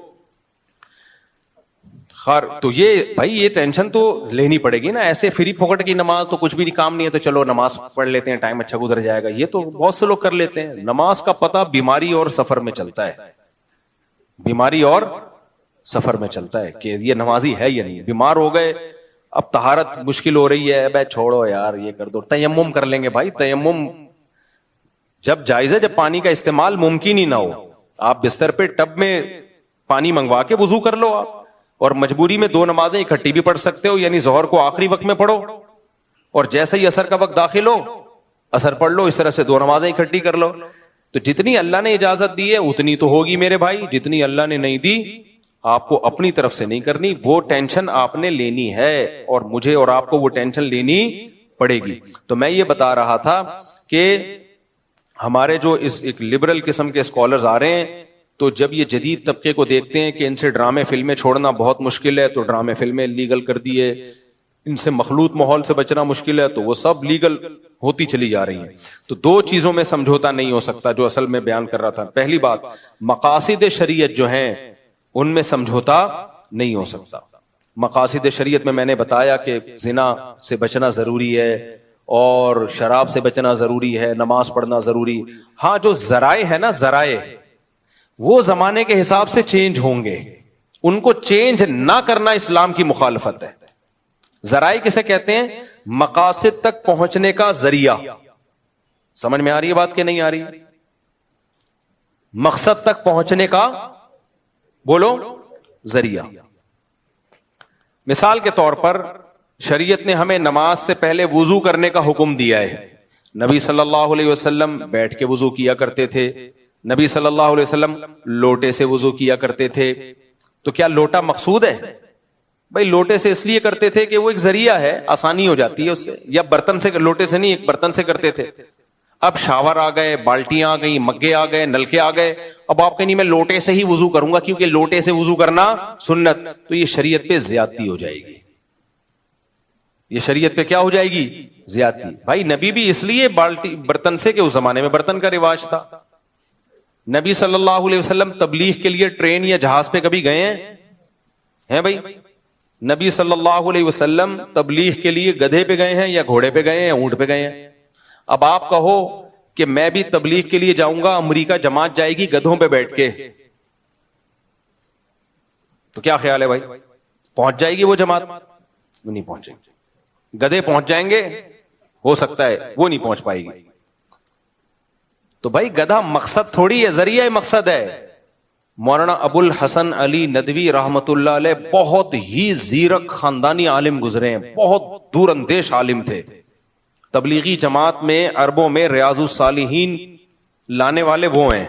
خیر, تو یہ بھائی یہ ٹینشن تو لینی پڑے گی نا. ایسے فری پھوکٹ کی نماز تو کچھ بھی کام نہیں ہے, تو چلو نماز پڑھ لیتے ہیں, ٹائم اچھا گزر جائے گا, یہ تو بہت سے لوگ کر لیتے ہیں. نماز کا پتہ بیماری اور سفر میں چلتا ہے, بیماری اور سفر میں چلتا ہے کہ یہ نمازی ہے یا نہیں. بیمار ہو گئے, اب طہارت مشکل ہو رہی ہے, بھائی چھوڑو یار یہ کر دو, تیمم کر لیں گے. بھائی تیمم جب جائز ہے جب پانی کا استعمال ممکن ہی نہ ہو. آپ بستر پہ ٹب میں پانی منگوا کے وضو کر لو آپ, اور مجبوری میں 2 نمازیں اکٹھی بھی پڑھ سکتے ہو, یعنی ظہر کو آخری وقت میں پڑھو اور جیسے ہی عصر کا وقت داخل ہو عصر پڑھ لو, اس طرح سے 2 نمازیں اکٹھی کر لو. تو جتنی اللہ نے اجازت دی ہے اتنی تو ہوگی میرے بھائی, جتنی اللہ نے نہیں دی آپ کو اپنی طرف سے نہیں کرنی. وہ ٹینشن آپ نے لینی ہے اور مجھے اور آپ کو وہ ٹینشن لینی پڑے گی. تو میں یہ بتا رہا تھا کہ ہمارے جو اس ایک لبرل قسم کے اسکالرز آ رہے ہیں, تو جب یہ جدید طبقے کو دیکھتے ہیں کہ ان سے ڈرامے فلمیں چھوڑنا بہت مشکل ہے, تو ڈرامے فلمیں لیگل کر دیے, ان سے مخلوط ماحول سے بچنا مشکل ہے, تو وہ سب لیگل ہوتی چلی جا رہی ہیں. تو 2 چیزوں میں سمجھوتا نہیں ہو سکتا جو اصل میں بیان کر رہا تھا. پہلی بات, مقاصد شریعت جو ہیں ان میں سمجھوتا نہیں ہو سکتا. مقاصد شریعت میں نے بتایا کہ زنا سے بچنا ضروری ہے اور شراب سے بچنا ضروری ہے, نماز پڑھنا ضروری. ہاں جو ذرائع ہے نا, ذرائع وہ زمانے کے حساب سے چینج ہوں گے, ان کو چینج نہ کرنا اسلام کی مخالفت ہے. ذرائع کسے کہتے ہیں؟ مقاصد تک پہنچنے کا ذریعہ. سمجھ میں آ رہی ہے بات کہ نہیں آ رہی؟ مقصد تک پہنچنے کا بولو ذریعہ. مثال کے طور پر شریعت نے ہمیں نماز سے پہلے وضو کرنے کا حکم دیا ہے. نبی صلی اللہ علیہ وسلم بیٹھ کے وضو کیا کرتے تھے, نبی صلی اللہ علیہ وسلم لوٹے سے وضو کیا کرتے تھے. تو کیا لوٹا مقصود ہے؟ بھائی لوٹے سے اس لیے کرتے تھے کہ وہ ایک ذریعہ ہے, آسانی ہو جاتی ہے اس سے, یا برتن سے, لوٹے سے نہیں ایک برتن سے کرتے تھے. اب شاور آ گئے, بالٹیاں آ گئی, مگے آ گئے, نلکے آ گئے, اب آپ کہیں میں لوٹے سے ہی وضو کروں گا کیونکہ لوٹے سے وضو کرنا سنت, تو یہ شریعت پہ زیادتی ہو جائے گی. یہ شریعت پہ کیا ہو جائے گی؟ زیادتی. بھائی نبی بھی اس لیے بالٹی برتن سے کہ اس زمانے میں برتن کا رواج تھا. نبی صلی اللہ علیہ وسلم تبلیغ کے لیے ٹرین یا جہاز پہ کبھی گئے ہیں بھائی؟ نبی صلی اللہ علیہ وسلم تبلیغ کے لیے گدھے پہ گئے ہیں یا گھوڑے پہ گئے ہیں یا اونٹ پہ گئے ہیں؟ اب آپ کہو کہ میں بھی تبلیغ کے لیے جاؤں گا, امریکہ جماعت جائے گی گدھوں پہ بیٹھ کے, تو کیا خیال ہے بھائی, پہنچ جائے گی وہ جماعت؟ نہیں پہنچے گی. گدھے پہنچ جائیں گے, ہو سکتا ہے وہ نہیں پہنچ پائے گی. تو بھائی گدھا مقصد تھوڑی ہے, ذریعہ مقصد ہے. مولانا ابو الحسن علی ندوی رحمت اللہ علیہ بہت ہی زیرک خاندانی عالم گزرے ہیں, بہت دور اندیش عالم تھے. تبلیغی جماعت میں عربوں میں ریاض الصالحین لانے والے وہ ہیں.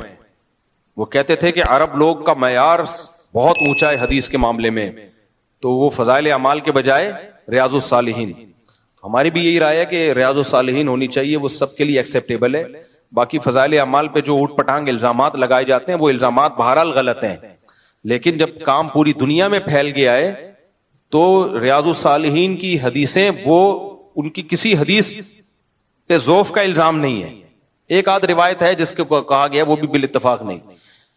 وہ کہتے تھے کہ عرب لوگ کا معیار بہت اونچا ہے حدیث کے معاملے میں, تو وہ فضائل اعمال کے بجائے ریاض الصالحین. ہماری بھی یہی رائے ہے کہ ریاض الصالحین ہونی چاہیے, وہ سب کے لیے ایکسیپٹیبل ہے. باقی فضائل اعمال پہ جو اوٹ پٹانگ الزامات لگائے جاتے ہیں وہ الزامات بہرحال غلط ہیں, لیکن جب کام پوری دنیا میں پھیل گیا ہے تو ریاض الصالحین کی حدیثیں وہ ان کی کسی حدیث پہ ضعف کا الزام نہیں ہے. ایک آدھ روایت ہے جس کو کہا گیا وہ بھی بالاتفاق نہیں,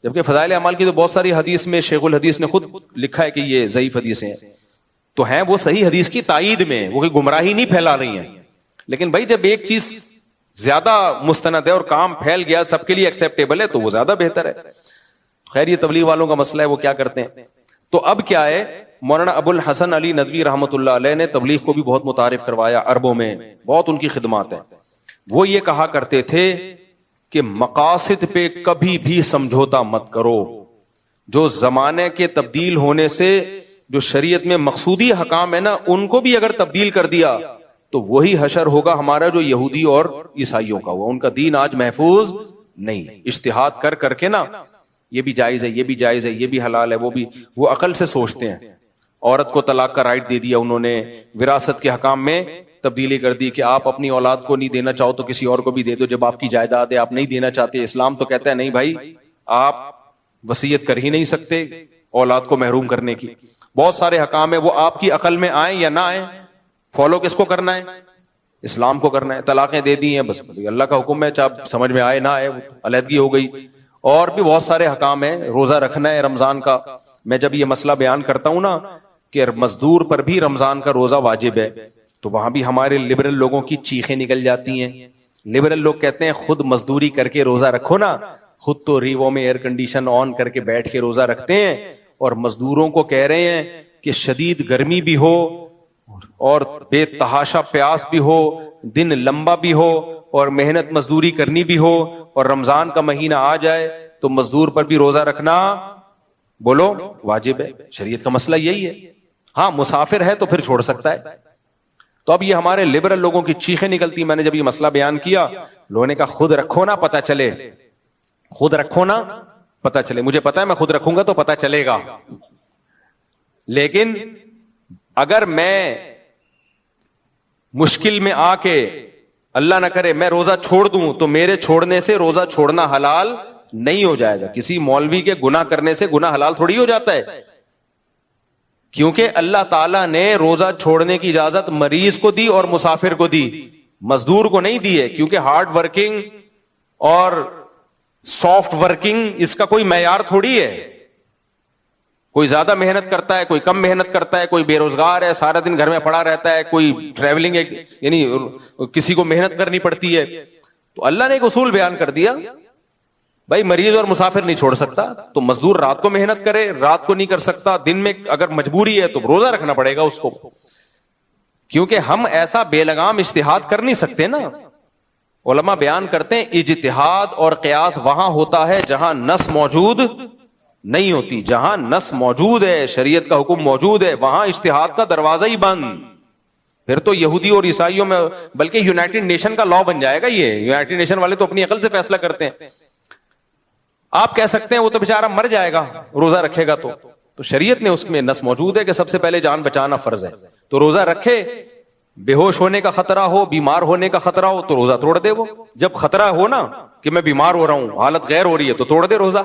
جبکہ فضائل اعمال کی تو بہت ساری حدیث میں شیخ الحدیث نے خود لکھا ہے کہ یہ ضعیف حدیثیں ہیں, تو ہیں وہ صحیح حدیث کی تائید میں, وہ کوئی گمراہی نہیں پھیلا رہی ہیں. لیکن بھائی جب ایک چیز زیادہ مستند ہے اور کام پھیل گیا, سب کے لیے ایکسیپٹیبل ہے, تو وہ زیادہ بہتر ہے. خیر یہ تبلیغ والوں کا مسئلہ ہے وہ کیا کرتے ہیں. تو اب کیا ہے, مولانا ابو الحسن علی ندوی رحمت اللہ علیہ نے تبلیغ کو بھی بہت متعارف کروایا عربوں میں, بہت ان کی خدمات ہیں. وہ یہ کہا کرتے تھے کہ مقاصد پہ کبھی بھی سمجھوتا مت کرو. جو زمانے کے تبدیل ہونے سے جو شریعت میں مقصودی حکام ہے نا, ان کو بھی اگر تبدیل کر دیا تو وہی حشر ہوگا ہمارا جو یہودی اور عیسائیوں کا ہوا. ان کا دین آج محفوظ نہیں. اجتہاد کر کر کے نا یہ بھی جائز ہے، یہ بھی جائز ہے، یہ بھی حلال ہے، وہ عقل سے سوچتے ہیں. عورت کو طلاق کا رائٹ دے دیا انہوں نے، وراثت کے حکام میں تبدیلی کر دی کہ آپ اپنی اولاد کو نہیں دینا چاہو تو کسی اور کو بھی دے دو، جب آپ کی جائیداد ہے آپ نہیں دینا چاہتے. اسلام تو کہتا ہے نہیں بھائی، آپ وصیت کر ہی نہیں سکتے اولاد کو محروم کرنے کی. بہت سارے حکام ہیں، وہ آپ کی عقل میں آئیں یا نہ آئیں، فالو کس کو کرنا ہے؟ اسلام کو کرنا ہے. طلاقیں دے دی ہیں، بس اللہ کا حکم ہے، چاہے سمجھ میں آئے نہ آئے، علیحدگی ہو گئی. اور بھی بہت سارے حکام ہیں. روزہ رکھنا ہے رمضان کا. میں جب یہ مسئلہ بیان کرتا ہوں نا کہ مزدور پر بھی رمضان کا روزہ واجب ہے، تو وہاں بھی ہمارے لبرل لوگوں کی چیخیں نکل جاتی ہیں. لبرل لوگ کہتے ہیں خود مزدوری کر کے روزہ رکھو نا، خود تو ریووں میں ایئر کنڈیشن آن کر کے بیٹھ کے روزہ رکھتے ہیں، اور مزدوروں کو کہہ رہے ہیں کہ شدید گرمی بھی ہو اور بے تحاشا پیاس بھی ہو، دن لمبا بھی ہو اور محنت مزدوری کرنی بھی ہو، اور رمضان کا مہینہ آ جائے تو مزدور پر بھی روزہ رکھنا بولو واجب ہے. شریعت کا مسئلہ یہی ہے. ہاں مسافر ہے تو پھر چھوڑ سکتا ہے. تو اب یہ ہمارے لبرل لوگوں کی چیخیں نکلتی. میں نے جب یہ مسئلہ بیان کیا، لوگوں نے کہا خود رکھو نا پتہ چلے، خود رکھو نا پتہ چلے. مجھے پتا ہے میں خود رکھوں گا تو پتہ چلے گا، لیکن اگر میں مشکل میں آ کے اللہ نہ کرے میں روزہ چھوڑ دوں تو میرے چھوڑنے سے روزہ چھوڑنا حلال نہیں ہو جائے گا. کسی مولوی کے گناہ کرنے سے گناہ حلال تھوڑی ہو جاتا ہے، کیونکہ اللہ تعالیٰ نے روزہ چھوڑنے کی اجازت مریض کو دی اور مسافر کو دی، مزدور کو نہیں دی ہے. کیونکہ ہارڈ ورکنگ اور سافٹ ورکنگ اس کا کوئی معیار تھوڑی ہے. کوئی زیادہ محنت کرتا ہے، کوئی کم محنت کرتا ہے، کوئی بے روزگار ہے سارا دن گھر میں پڑا رہتا ہے، کوئی ٹریولنگ ہے، یعنی کسی کو محنت کرنی پڑتی ہے. تو اللہ نے ایک اصول بیان کر دیا، بھائی مریض اور مسافر نہیں چھوڑ سکتا تو مزدور رات کو محنت کرے، رات کو نہیں کر سکتا، دن میں اگر مجبوری ہے تو روزہ رکھنا پڑے گا اس کو. کیونکہ ہم ایسا بے لگام اجتہاد کر نہیں سکتے نا. علماء بیان کرتے ہیں اجتہاد اور قیاس وہاں ہوتا ہے جہاں نص موجود نہیں ہوتی. جہاں نص موجود ہے، شریعت کا حکم موجود ہے، وہاں اجتہاد کا دروازہ ہی بند. پھر تو یہودی اور عیسائیوں میں، بلکہ یونائٹڈ نیشن کا لا بن جائے گا. یہ یونائٹڈ نیشن والے تو اپنی عقل سے فیصلہ کرتے ہیں. آپ کہہ سکتے ہیں وہ تو بیچارہ مر جائے گا روزہ رکھے گا تو شریعت نے اس میں نص موجود ہے کہ سب سے پہلے جان بچانا فرض ہے. تو روزہ رکھے، بے ہوش ہونے کا خطرہ ہو، بیمار ہونے کا خطرہ ہو تو روزہ توڑ دے. وہ جب خطرہ ہو نا کہ میں بیمار ہو رہا ہوں، حالت غیر ہو رہی ہے تو توڑ دے روزہ.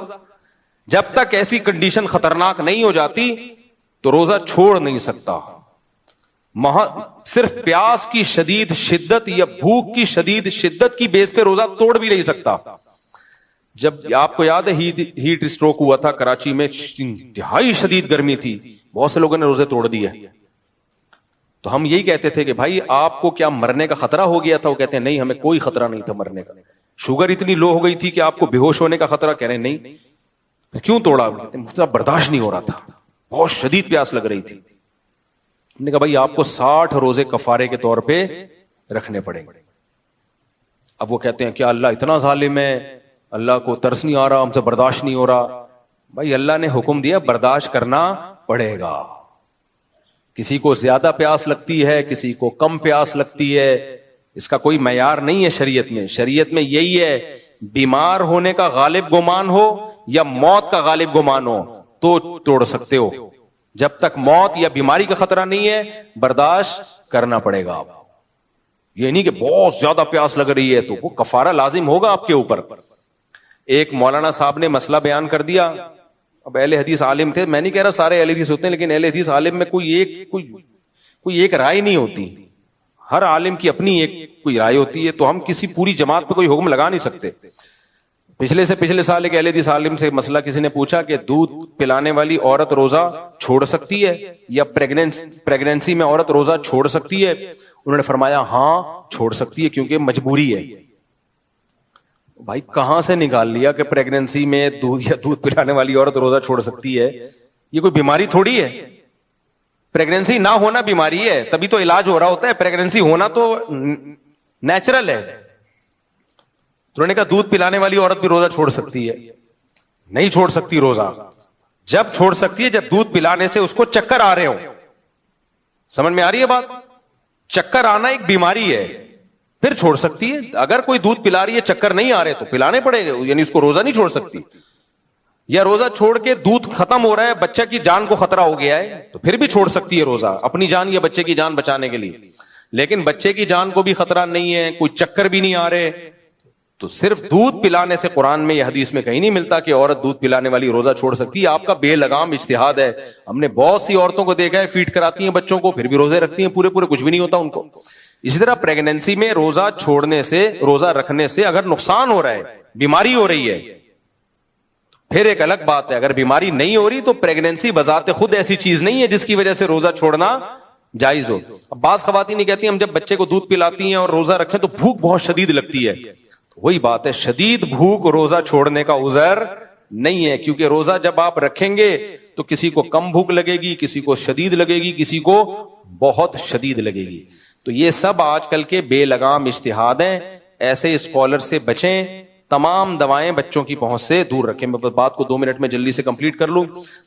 جب تک ایسی کنڈیشن خطرناک نہیں ہو جاتی تو روزہ چھوڑ نہیں سکتا. صرف پیاس کی شدید شدت یا بھوک کی شدید شدت کی بیس پہ روزہ توڑ بھی نہیں سکتا. جب آپ کو یاد ہے ہیٹ اسٹروک ہوا تھا کراچی میں، انتہائی شدید گرمی تھی، بہت سے لوگوں نے روزے توڑ دیے. تو ہم یہی کہتے تھے کہ بھائی آپ کو کیا مرنے کا خطرہ ہو گیا تھا؟ وہ کہتے ہیں نہیں ہمیں کوئی خطرہ نہیں تھا مرنے کا. شوگر اتنی لو ہو گئی تھی کہ آپ کو بے ہوش ہونے کا خطرہ؟ کہہ رہے ہیں نہیں. کیوں توڑا؟ مجھے برداشت نہیں ہو رہا تھا، بہت شدید پیاس لگ رہی تھی. ہم نے کہا بھائی آپ کو 60 روزے کفارے کے طور پہ رکھنے پڑیں گے. اب وہ کہتے ہیں کیا اللہ اتنا ظالم ہے، اللہ کو ترس نہیں آ رہا، ہم سے برداشت نہیں ہو رہا. بھائی اللہ نے حکم دیا برداشت کرنا پڑے گا. کسی کو زیادہ پیاس لگتی ہے، کسی کو کم پیاس لگتی ہے، اس کا کوئی معیار نہیں ہے شریعت میں. شریعت میں یہی ہے بیمار ہونے کا غالب گمان ہو یا موت کا غالب گمان ہو تو توڑ سکتے ہو. جب تک موت یا بیماری کا خطرہ نہیں ہے برداشت کرنا پڑے گا. یہ نہیں کہ بہت زیادہ پیاس لگ رہی ہے تو وہ کفارہ لازم ہوگا آپ کے اوپر. ایک مولانا صاحب نے مسئلہ بیان کر دیا. اب اہل حدیث عالم تھے، میں نہیں کہہ رہا سارے اہل حدیث ہوتے ہیں، لیکن اہل حدیث عالم میں کوئی ایک رائے نہیں ہوتی. ہر عالم کی اپنی ایک کوئی رائے ہوتی ہے، تو ہم کسی پوری جماعت پہ کوئی حکم لگا نہیں سکتے. پچھلے سال ایک اہل حدیث عالم سے مسئلہ کسی نے پوچھا کہ دودھ پلانے والی عورت روزہ چھوڑ سکتی ہے یا پریگنینسی میں عورت روزہ چھوڑ سکتی ہے؟ انہوں نے فرمایا ہاں چھوڑ سکتی ہے کیونکہ مجبوری ہے. بھائی کہاں سے نکال لیا کہ پریگنینسی میں دودھ پلانے والی عورت روزہ چھوڑ سکتی ہے؟ یہ کوئی بیماری تھوڑی ہے. پریگنینسی نہ ہونا بیماری ہے، تبھی تو علاج ہو رہا ہوتا ہے. پریگنینسی ہونا تو نیچرل ہے. انہوں نے کہا دودھ پلانے والی عورت بھی روزہ چھوڑ سکتی ہے؟ نہیں چھوڑ سکتی روزہ. جب چھوڑ سکتی ہے جب دودھ پلانے سے اس کو چکر آ رہے ہو. سمجھ میں آ رہی ہے بات؟ چکر آنا ایک بیماری ہے، پھر چھوڑ سکتی ہے. اگر کوئی دودھ پلا رہی ہے چکر نہیں آ رہے تو پلانے پڑے گا، یعنی اس کو روزہ نہیں چھوڑ سکتی. یا روزہ چھوڑ کے دودھ ختم ہو رہا ہے, بچہ کی جان کو خطرہ ہو گیا ہے, تو پھر بھی چھوڑ سکتی ہے روزہ اپنی جان یا بچے کی جان بچانے کے لیے. لیکن بچے کی جان کو بھی خطرہ نہیں ہے, کوئی چکر بھی نہیں آ رہے, تو صرف دودھ پلانے سے قرآن میں یا حدیث میں کہیں نہیں ملتا کہ عورت دودھ پلانے والی روزہ چھوڑ سکتی ہے. آپ کا بے لگام اجتہاد ہے. ہم نے بہت سی عورتوں کو دیکھا ہے فیڈ کراتی ہیں بچوں کو, پھر بھی روزے رکھتی ہیں پورے کچھ بھی نہیں ہوتا ان کو. اسی طرح پریگنینسی میں روزہ چھوڑنے سے, روزہ رکھنے سے اگر نقصان ہو رہا ہے, بیماری ہو رہی ہے, پھر ایک الگ بات ہے. اگر بیماری نہیں ہو رہی تو پریگنینسی بذات خود ایسی چیز نہیں ہے جس کی وجہ سے روزہ چھوڑنا جائز ہو. اب بعض خواتین نہیں کہتی ہم جب بچے کو دودھ پلاتی ہیں اور روزہ رکھیں تو بھوک بہت شدید لگتی ہے. وہی بات ہے, شدید بھوک روزہ چھوڑنے کا عذر نہیں ہے, کیونکہ روزہ جب آپ رکھیں گے تو کسی کو کم بھوک لگے گی, کسی کو شدید لگے گی, کسی کو بہت شدید لگے گی. تو یہ سب آج کل کے بے لگام اجتہاد ہیں. ایسے اسکالر سے بچیں, تمام دوائیں بچوں کی پہنچ سے دور رکھیں. میں بات کو 2 منٹ میں جلدی سے کمپلیٹ کر لوں.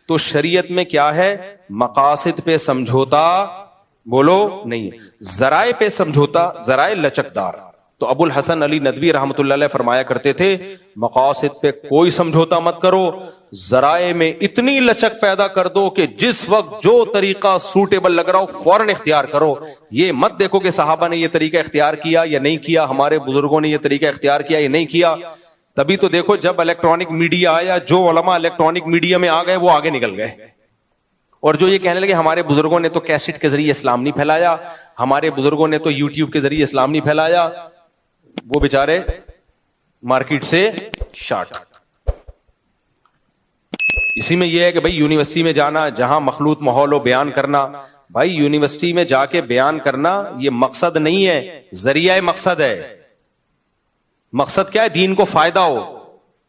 تو شریعت میں کیا ہے, مقاصد پہ سمجھوتا بولو نہیں ہے, ذرائع پہ سمجھوتا, ذرائع لچکدار. تو ابو الحسن علی ندوی رحمۃ اللہ علیہ فرمایا کرتے تھے مقاصد پہ کوئی سمجھوتا مت کرو, ذرائع میں اتنی لچک پیدا کر دو کہ جس وقت جو طریقہ سوٹیبل لگ رہا ہو فوراً اختیار کرو. یہ مت دیکھو کہ صحابہ نے یہ طریقہ اختیار کیا یا نہیں کیا, ہمارے بزرگوں نے یہ طریقہ اختیار کیا یا نہیں کیا. تبھی تو دیکھو جب الیکٹرانک میڈیا آیا, جو علماء الیکٹرانک میڈیا میں آ گئے وہ آگے نکل گئے, اور جو یہ کہنے لگے ہمارے بزرگوں نے تو کیسٹ کے ذریعے اسلام نہیں پھیلایا, ہمارے بزرگوں نے تو یوٹیوب کے ذریعے اسلام نہیں پھیلایا, وہ بیچارے مارکیٹ سے شارٹ. اسی میں یہ ہے کہ بھائی یونیورسٹی میں جانا, جہاں مخلوط ماحول ہو بیان کرنا. بھائی یونیورسٹی میں جا کے بیان کرنا یہ مقصد نہیں ہے, ذریعہ مقصد ہے. مقصد کیا ہے, دین کو فائدہ ہو.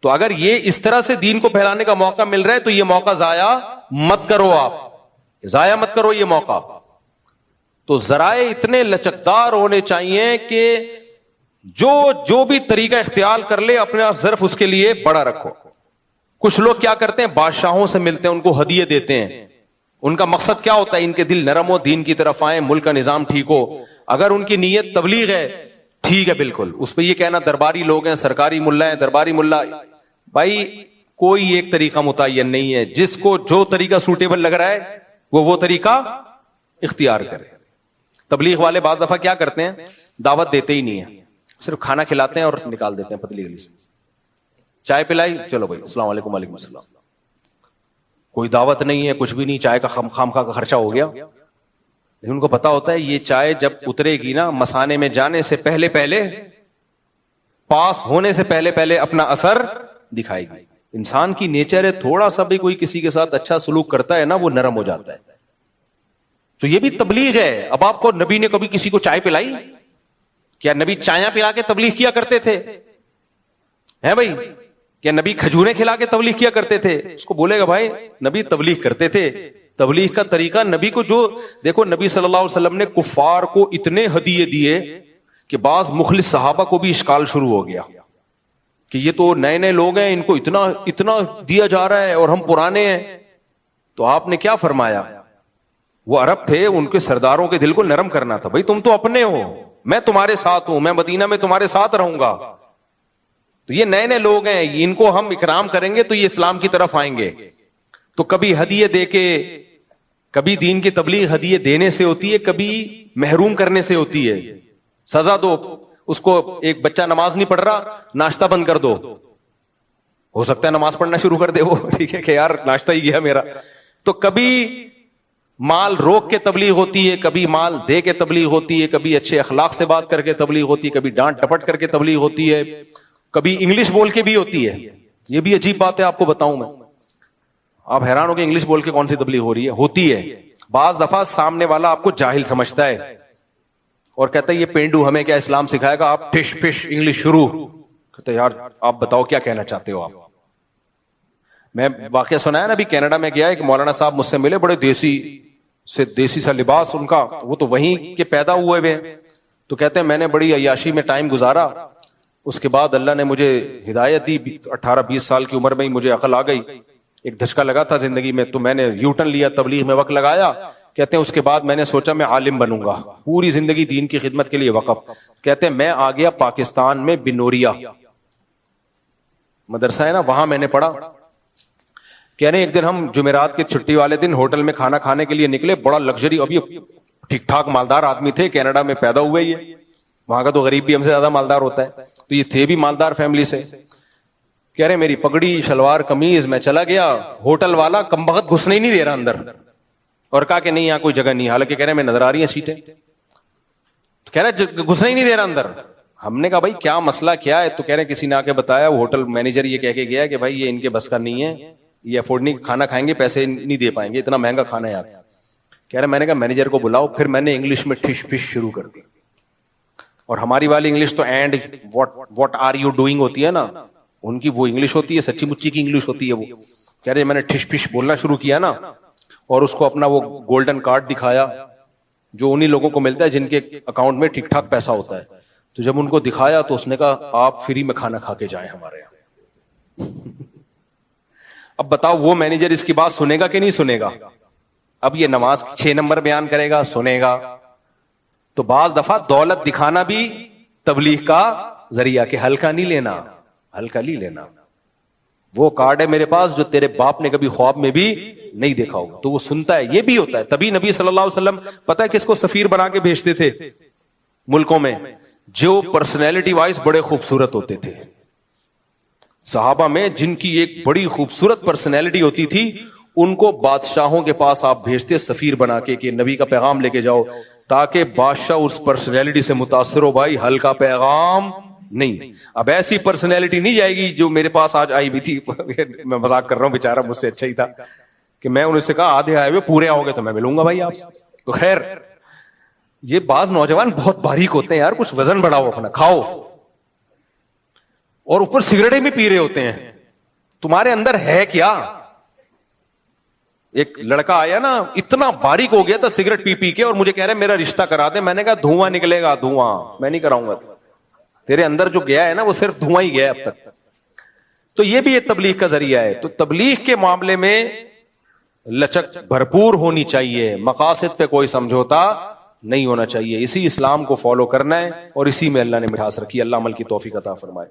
تو اگر یہ اس طرح سے دین کو پھیلانے کا موقع مل رہا ہے تو یہ موقع ضائع مت کرو, آپ ضائع مت کرو یہ موقع. تو ذرائع اتنے لچکدار ہونے چاہیے کہ جو بھی طریقہ اختیار کر لے اپنا ظرف اس کے لیے بڑا رکھو. کچھ لوگ کیا کرتے ہیں, بادشاہوں سے ملتے ہیں, ان کو ہدیے دیتے ہیں. ان کا مقصد کیا ہوتا ہے, ان کے دل نرم ہو, دین کی طرف آئیں, ملک کا نظام ٹھیک ہو. اگر ان کی نیت تبلیغ ہے ٹھیک ہے بالکل, اس پہ یہ کہنا درباری لوگ ہیں, سرکاری ملا ہیں, درباری ملا. بھائی کوئی ایک طریقہ متعین نہیں ہے, جس کو جو طریقہ سوٹیبل لگ رہا ہے وہ طریقہ اختیار کرے. تبلیغ والے بعض دفعہ کیا کرتے ہیں, دعوت دیتے ہی نہیں ہے, صرف کھانا کھلاتے ہیں اور نکال دیتے ہیں پتلی گلی سے. چائے پلائی, چلو بھائی السلام علیکم, وعلیکم السلام. کوئی دعوت نہیں ہے, کچھ بھی نہیں, چائے کا خامخواہ کا خرچہ ہو گیا. لیکن ان کو پتا ہوتا ہے یہ چائے جب اترے گی نا, مسانے میں جانے سے پہلے پاس ہونے سے پہلے اپنا اثر دکھائے گی. انسان کی نیچر ہے, تھوڑا سا بھی کوئی کسی کے ساتھ اچھا سلوک کرتا ہے نا وہ نرم ہو جاتا ہے. تو یہ بھی تبلیغ ہے. اب آپ کو نبی نے کبھی کسی کو چائے پلائی؟ کیا نبی چائیں پلا کے تبلیغ کیا کرتے تھے؟ ہے بھائی, کیا نبی کھجوریں کھلا کے تبلیغ کیا کرتے تھے؟ اس کو بولے گا بھائی نبی تبلیغ کرتے تھے. تبلیغ کا طریقہ نبی کو جو دیکھو, نبی صلی اللہ علیہ وسلم نے کفار کو اتنے ہدیے دیے کہ بعض مخلص صحابہ کو بھی اشکال شروع ہو گیا کہ یہ تو نئے لوگ ہیں, ان کو اتنا دیا جا رہا ہے اور ہم پرانے ہیں. تو آپ نے کیا فرمایا, وہ عرب تھے, ان کے سرداروں کے دل کو نرم کرنا تھا. بھائی تم تو اپنے ہو, میں تمہارے ساتھ ہوں, میں مدینہ میں تمہارے ساتھ رہوں گا. تو یہ نئے لوگ ہیں, ان کو ہم اکرام کریں گے تو یہ اسلام کی طرف آئیں گے. تو کبھی ہدیے دے کے, کبھی دین کی تبلیغ ہدیے دینے سے ہوتی ہے, کبھی محروم کرنے سے ہوتی ہے. سزا دو اس کو, ایک بچہ نماز نہیں پڑھ رہا, ناشتہ بند کر دو, ہو سکتا ہے نماز پڑھنا شروع کر دے وہ, ٹھیک ہے کہ یار ناشتہ ہی گیا میرا. تو کبھی مال روک کے تبلیغ ہوتی ہے, کبھی مال دے کے تبلیغ ہوتی ہے, کبھی اچھے اخلاق سے بات کر کے تبلیغ ہوتی ہے, کبھی ڈانٹ ڈپٹ کر کے تبلیغ ہوتی ہے, کبھی انگلش بول کے بھی ہوتی ہے. یہ بھی عجیب بات ہے, آپ کو بتاؤں میں, آپ حیران ہو کہ انگلش بول کے کون سی تبلیغ ہو رہی ہے. ہوتی ہے. بعض دفعہ سامنے والا آپ کو جاہل سمجھتا ہے اور کہتا ہے یہ پینڈو ہمیں کیا اسلام سکھائے گا, آپ ٹش پش انگلش شروع. کہتے یار آپ بتاؤ کیا کہنا چاہتے ہو آپ. میں واقعہ سنایا نا, ابھی کینیڈا میں گیا, ایک مولانا صاحب مجھ سے ملے, بڑے دیسی سا لباس ان کا, وہ تو وہیں کے پیدا ہوئے ہوئے. تو کہتے ہیں میں نے بڑی عیاشی میں ٹائم گزارا, اس کے بعد اللہ نے مجھے ہدایت دی, 18-20 سال کی عمر میں ہی مجھے عقل آ گئی, ایک دھچکا لگا تھا زندگی میں, تو میں نے یو ٹرن لیا, تبلیغ میں وقت لگایا. کہتے ہیں اس کے بعد میں نے سوچا میں عالم بنوں گا, پوری زندگی دین کی خدمت کے لیے وقف. کہتے ہیں میں آ گیا پاکستان میں بنوریا مدرسہ ہے نا, وہاں میں نے پڑھا. کہہ رہے ایک دن ہم جمعرات کی چھٹی والے دن ہوٹل میں کھانا کھانے کے لیے نکلے, بڑا لگژری, ابھی ٹھیک ٹھاک مالدار آدمی تھے, کینیڈا میں پیدا ہوئے, یہ وہاں کا تو غریب بھی ہم سے زیادہ مالدار ہوتا ہے, تو یہ تھے بھی مالدار فیملی سے. کہہ رہے میری پگڑی شلوار قمیض, میں چلا گیا, ہوٹل والا کم بخت گھسنے ہی نہیں دے رہا اندر, اور کہا کہ نہیں یہاں کوئی جگہ نہیں, حالانکہ کہہ رہے میں نظر آ رہی ہیں سیٹیں, کہہ رہے گھسنے ہی نہیں دے رہا اندر. ہم نے کہا بھائی کیا مسئلہ کیا ہے؟ تو کہہ رہے کسی نے آ کے بتایا, وہ ہوٹل مینیجر یہ کہہ کے گیا کہ بھائی یہ ان کے بس کا نہیں ہے, یہ افورڈ نہیں, کھانا کھائیں گے پیسے نہیں دے پائیں گے, اتنا مہنگا کھانا ہے آپ. کہہ رہے میں نے کہا مینیجر کو بلاؤ. پھر میں نے انگلش میں ٹھش پش شروع کر دی, اور ہماری والی انگلش تو and what are you doing ہوتی ہے نا, ان کی وہ انگلش ہوتی ہے سچی مچی کی انگلش ہوتی ہے وہ. کہہ رہے میں نے ٹھش پش بولنا شروع کیا نا, اور اس کو اپنا وہ گولڈن کارڈ دکھایا جو انہی لوگوں کو ملتا ہے جن کے اکاؤنٹ میں ٹھیک ٹھاک پیسہ ہوتا ہے. تو جب ان کو دکھایا تو اس نے کہا آپ فری میں کھانا کھا کے جائیں ہمارے یہاں. اب بتاؤ وہ مینیجر اس کی بات سنے گا کہ نہیں سنے گا؟ اب یہ نماز 6 نمبر بیان کرے گا, سنے گا. تو بعض دفعہ دولت دکھانا بھی تبلیغ کا ذریعہ, کہ ہلکا نہیں لینا, ہلکا نہیں لینا. وہ کارڈ ہے میرے پاس جو تیرے باپ نے کبھی خواب میں بھی نہیں دیکھا ہوگا, تو وہ سنتا ہے, یہ بھی ہوتا ہے. تبھی نبی صلی اللہ علیہ وسلم پتہ ہے کس کو سفیر بنا کے بھیجتے تھے ملکوں میں؟ جو پرسنالٹی وائز بڑے خوبصورت ہوتے تھے. صحابہ میں جن کی ایک بڑی خوبصورت پرسنالٹی ہوتی تھی, ان کو بادشاہوں کے پاس آپ بھیجتے سفیر بنا کے کہ نبی کا پیغام لے کے جاؤ, تاکہ بادشاہ اس پرسنالٹی سے متاثر ہو, بھائی ہلکا پیغام نہیں. اب ایسی پرسنالٹی نہیں جائے گی جو میرے پاس آج آئی ہوئی تھی, میں مذاق کر رہا ہوں, بیچارہ مجھ سے اچھا ہی تھا, کہ میں انہیں سے کہا آدھے آئے ہوئے پورے آؤ گے تو میں ملوں گا بھائی آپ سے. تو خیر یہ بعض نوجوان بہت باریک ہوتے ہیں یار, کچھ وزن بڑھاؤ اپنا, کھاؤ, اور اوپر سگریٹیں بھی پی رہے ہوتے ہیں. تمہارے اندر ہے کیا؟ ایک لڑکا آیا نا, اتنا باریک ہو گیا تھا سگریٹ پی پی کے, اور مجھے کہہ رہے میرا رشتہ کرا دے. میں نے کہا دھواں نکلے گا, دھواں میں نہیں کراؤں گا, تیرے اندر جو گیا ہے نا وہ صرف دھواں ہی گیا اب تک. تو یہ بھی ایک تبلیغ کا ذریعہ ہے. تو تبلیغ کے معاملے میں لچک بھرپور ہونی چاہیے, مقاصد پہ کوئی سمجھوتا نہیں ہونا چاہیے. اسی اسلام کو فالو کرنا ہے, اور اسی میں اللہ نے مٹھاس رکھی. اللہ عمل کی توفیق عطا فرمائے.